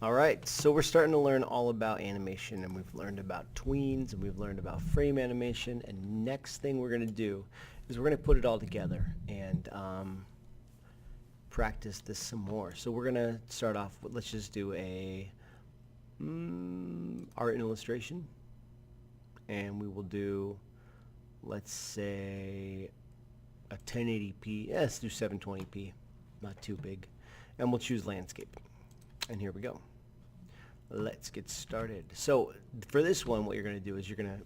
Alright, so we're starting to learn all about animation, and we've learned about tweens, and we've learned about frame animation, and next thing we're going to do is we're going to put it all together and practice this some more. So we're going to start off with, let's just do a art and illustration, and we will do, let's say, a 1080p, let's do 720p, not too big, and we'll choose landscape. And here we go. Let's get started. So for this one, what you're going to do is you're going to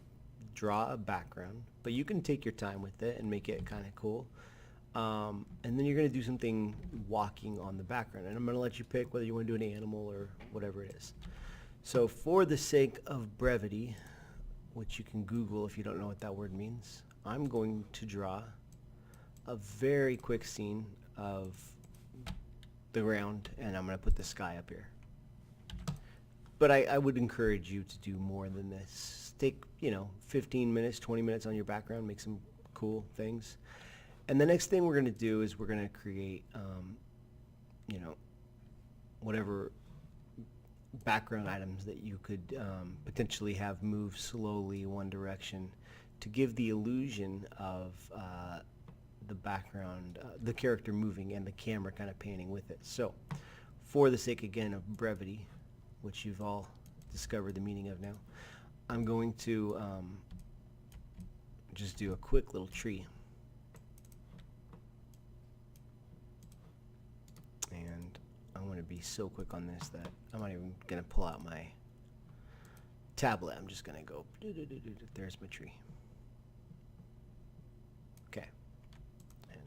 draw a background, but you can take your time with it and make it kind of cool. And then you're going to do something walking on the background. And I'm going to let you pick whether you want to do an animal or whatever it is. So for the sake of brevity, which you can Google if you don't know what that word means, I'm going to draw a very quick scene of the ground, and I'm going to put the sky up here. But I would encourage you to do more than this. Take, 15 minutes, 20 minutes on your background, make some cool things. And the next thing we're going to do is we're going to create, whatever background items that you could potentially have move slowly one direction to give the illusion of the background, the character moving and the camera kind of panning with it. So for the sake again of brevity, which you've all discovered the meaning of now, I'm going to just do a quick little tree. And I'm going to be so quick on this that I'm not even going to pull out my tablet. I'm just going to go, there's my tree. Okay. And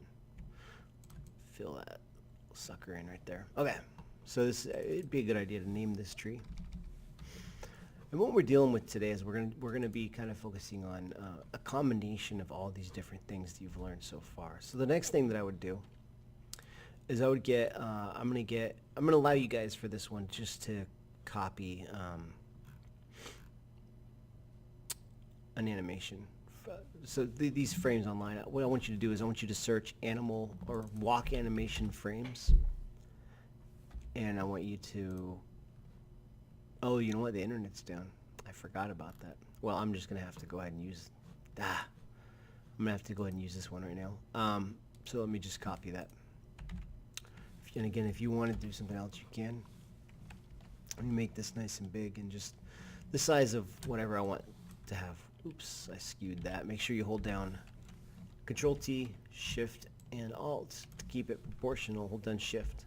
fill that sucker in right there. Okay. So this it'd be a good idea to name this tree. And what we're dealing with today is we're gonna be kind of focusing on a combination of all these different things that you've learned so far. So the next thing that I would do is I would get I'm gonna allow you guys for this one just to copy an animation. So these frames online. What I want you to do is I want you to search animal or walk animation frames. And I want you to, oh, you know what, the internet's down. I forgot about that. Well, I'm just going to have to go ahead and use, I'm going to have to go ahead and use this one right now. So let me just copy that. And again, if you want to do something else, you can. Let me make this nice and big and just the size of whatever I want to have. Oops, I skewed that. Make sure you hold down Control-T, Shift, and Alt to keep it proportional. Hold down Shift.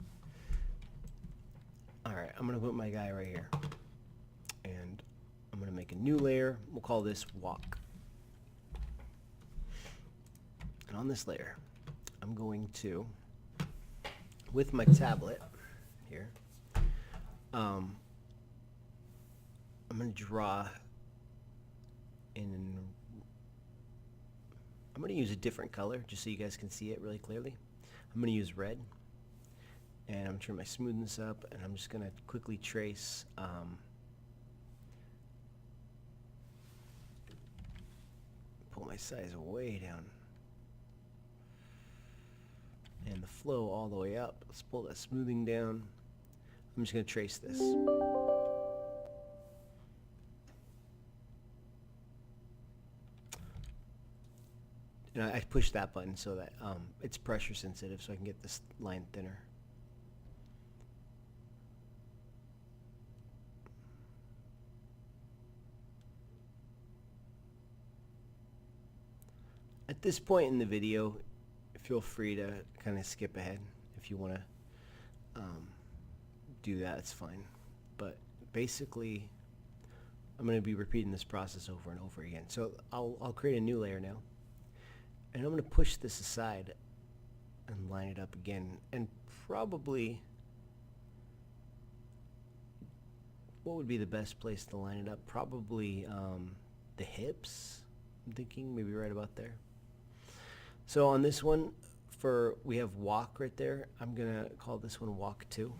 Alright, I'm going to put my guy right here. And I'm going to make a new layer. We'll call this walk. And on this layer, I'm going to, with my tablet here, I'm going to draw in, I'm going to use a different color just so you guys can see it really clearly. I'm going to use red. And I'm going to turn my smoothness up, and I'm just going to quickly trace pull my size way down and the flow all the way up. Let's pull that smoothing down. I'm just going to trace this. And I push that button so that it's pressure sensitive so I can get this line thinner. At this point in the video, feel free to kind of skip ahead if you want to do that. It's fine. But basically, I'm going to be repeating this process over and over again. So I'll create a new layer now, and I'm going to push this aside and line it up again. And probably, what would be the best place to line it up? Probably the hips. I'm thinking maybe right about there. So on this one, we have walk right there. I'm going to call this one walk 2.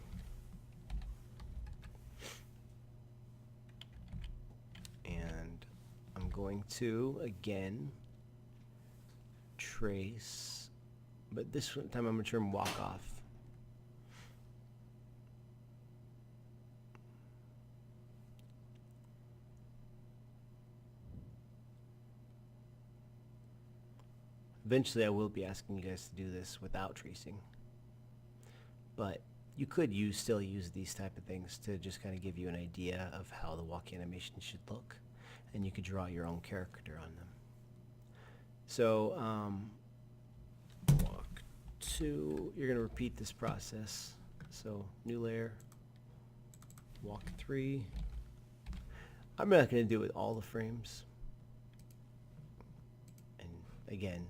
And I'm going to, again, trace, but this time I'm going to turn walk off. eventually I will be asking you guys to do this without tracing. But you could still use these type of things to just kind of give you an idea of how the walk animation should look. And you could draw your own character on them. So walk 2, you're going to repeat this process. So new layer, walk 3. I'm not going to do it with all the frames. And again,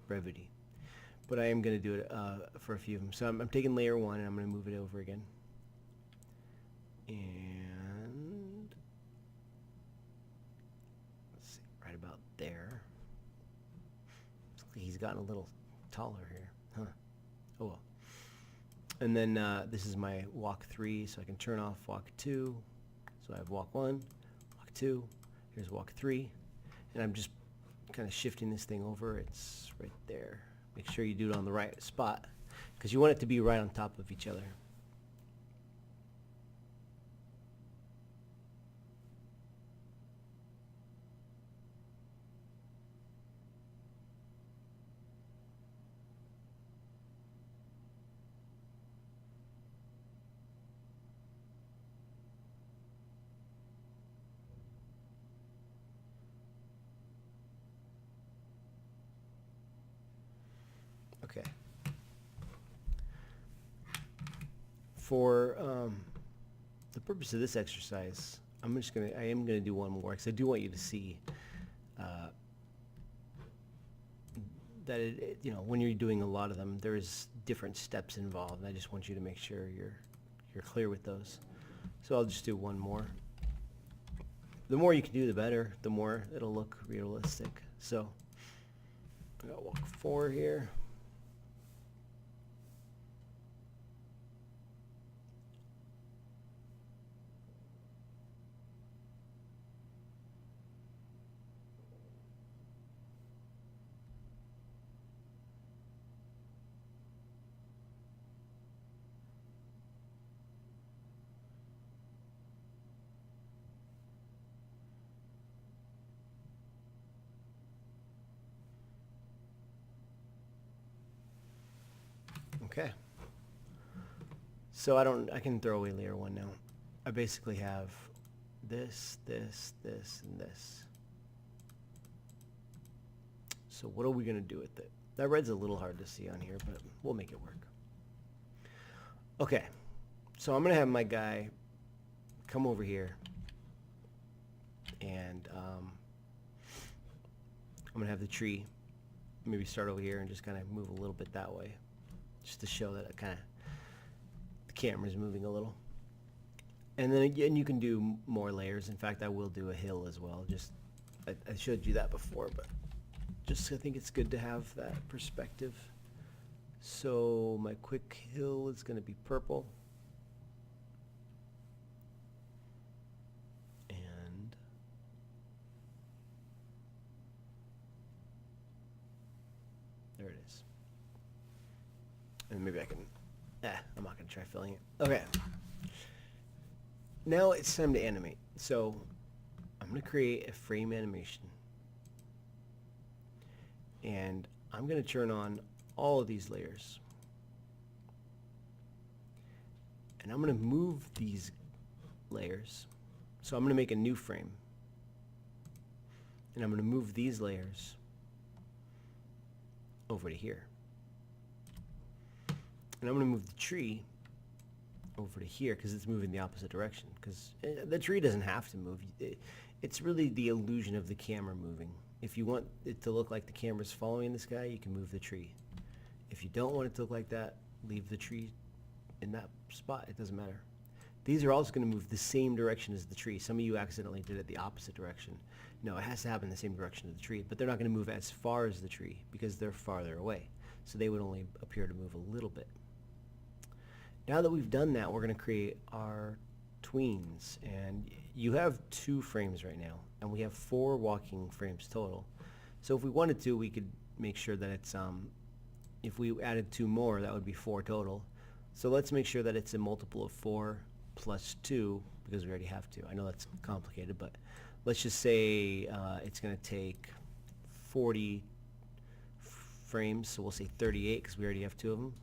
brevity. But I am going to do it for a few of them. So I'm taking layer 1 and I'm going to move it over again. And let's see, right about there. He's gotten a little taller here, huh? Oh well. And then this is my walk 3, so I can turn off walk 2. So I have walk 1, walk 2, here's walk 3, and I'm just kind of shifting this thing over. It's right there. Make sure you do it on the right spot, because you want it to be right on top of each other. Okay. For the purpose of this exercise, I am gonna do one more because I do want you to see that you know, when you're doing a lot of them, there's different steps involved, and I just want you to make sure you're clear with those. So I'll just do one more. The more you can do, the better. The more it'll look realistic. So I got walk 4 here. Okay. So I can throw away layer 1 now. I basically have this, this, this, and this. So what are we going to do with it? That red's a little hard to see on here, but we'll make it work. Okay. So I'm going to have my guy come over here, and I'm going to have the tree maybe start over here and just kind of move a little bit that way, just to show that the camera's moving a little. And then again, you can do more layers. In fact, I will do a hill as well. Just I showed you that before, but just I think it's good to have that perspective. So my quick hill is going to be purple. And there it is. And maybe I can, I'm not going to try filling it. Okay. Now it's time to animate. So I'm going to create a frame animation. And I'm going to turn on all of these layers. And I'm going to move these layers. So I'm going to make a new frame. And I'm going to move these layers over to here. And I'm going to move the tree over to here because it's moving the opposite direction. Because the tree doesn't have to move. It's really the illusion of the camera moving. If you want it to look like the camera's following this guy, you can move the tree. If you don't want it to look like that, leave the tree in that spot. It doesn't matter. These are also going to move the same direction as the tree. Some of you accidentally did it the opposite direction. No, it has to happen the same direction as the tree, but they're not going to move as far as the tree because they're farther away. So they would only appear to move a little bit. Now that we've done that, we're going to create our tweens. And you have 2 frames right now, and we have 4 walking frames total. So if we wanted to, we could make sure that it's, if we added 2 more, that would be 4 total. So let's make sure that it's a multiple of 4 plus 2, because we already have 2. I know that's complicated, but let's just say it's going to take 40 frames, so we'll say 38 because we already have 2 of them.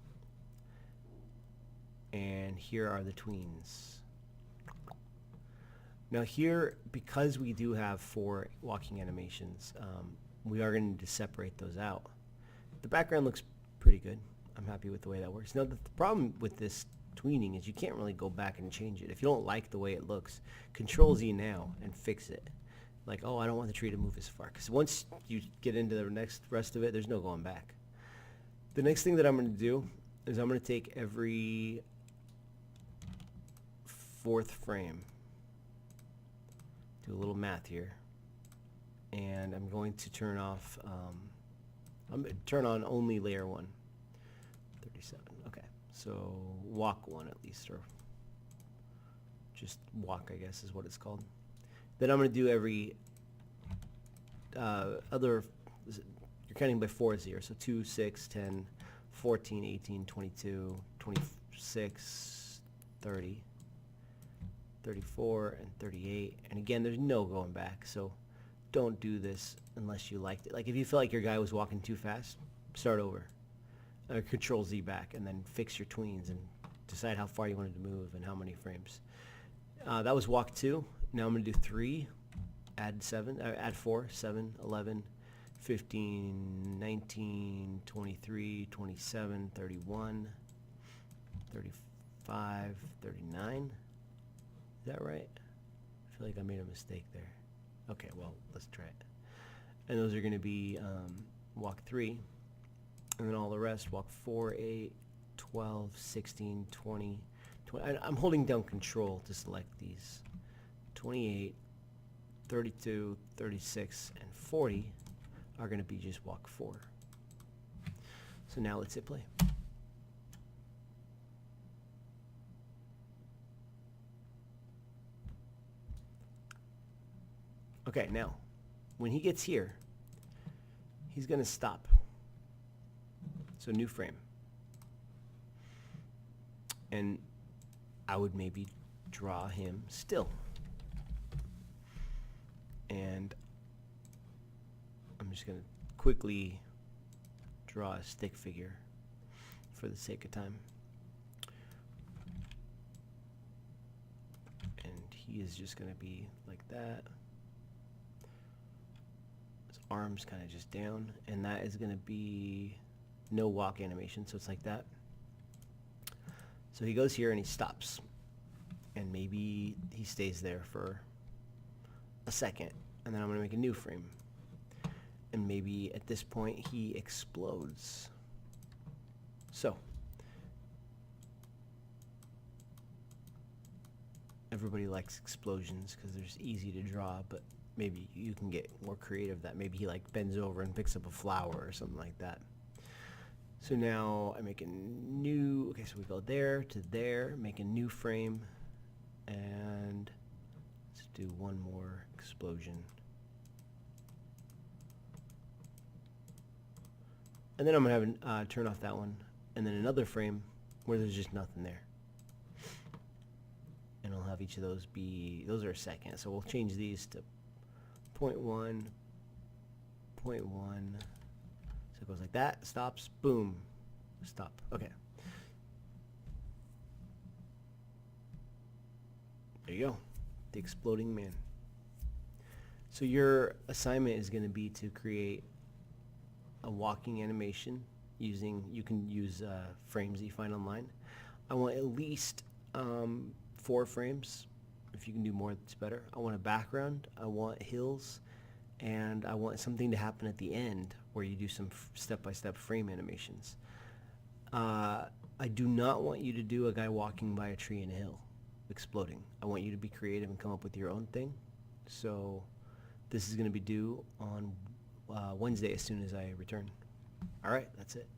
And here are the tweens. Now here, because we do have 4 walking animations, we are going to need to separate those out. The background looks pretty good. I'm happy with the way that works. Now the problem with this tweening is you can't really go back and change it. If you don't like the way it looks, Control Z now and fix it. Like, oh, I don't want the tree to move as far. Because once you get into the rest of it, there's no going back. The next thing that I'm going to do is I'm going to take every 4th frame, do a little math here, and I'm going to turn off, I'm going to turn on only layer 1. 37, okay. So walk 1 at least, or just walk, I guess is what it's called. Then I'm going to do every other, you're counting by 4s here, so 2, 6, 10, 14, 18, 22, 26, 30, 34, and 38. And again, there's no going back, so don't do this unless you liked it. Like if you feel like your guy was walking too fast, start over. Control Z back, and then fix your tweens and decide how far you wanted to move and how many frames. That was walk 2. Now I'm going to do 3, add 7, add 4, 7, 11, 15, 19, 23, 27, 31, 35, 39. Is that right? I feel like I made a mistake there. Okay, well, let's try it. And those are going to be walk 3. And then all the rest, walk 4, 8, 12, 16, 20. I'm holding down Control to select these. 28, 32, 36, and 40 are going to be just walk 4. So now let's hit play. Okay, now, when he gets here, he's going to stop. So new frame. And I would maybe draw him still. And I'm just going to quickly draw a stick figure for the sake of time. And he is just going to be like that. His arms kind of just down. And that is going to be no walk animation, so it's like that. So he goes here and he stops. And maybe he stays there for a second. And then I'm going to make a new frame. And maybe at this point he explodes. So everybody likes explosions because they're just easy to draw, but maybe you can get more creative. That maybe he like bends over and picks up a flower or something like that. So now I make a new, okay, so we go there to there, make a new frame, and let's do one more explosion. And then I'm going to have turn off that one, and then another frame where there's just nothing there. And I'll have each of those be, those are a second, so we'll change these to 0.1, 0.1. So it goes like that, stops, boom, stop. Okay. There you go, the exploding man. So your assignment is going to be to create a walking animation using, you can use frames that you find online. I want at least 4 frames. If you can do more, that's better. I want a background, I want hills, and I want something to happen at the end where you do some step-by-step frame animations. I do not want you to do a guy walking by a tree in a hill, exploding. I want you to be creative and come up with your own thing. So this is going to be due on Wednesday as soon as I return. All right, that's it.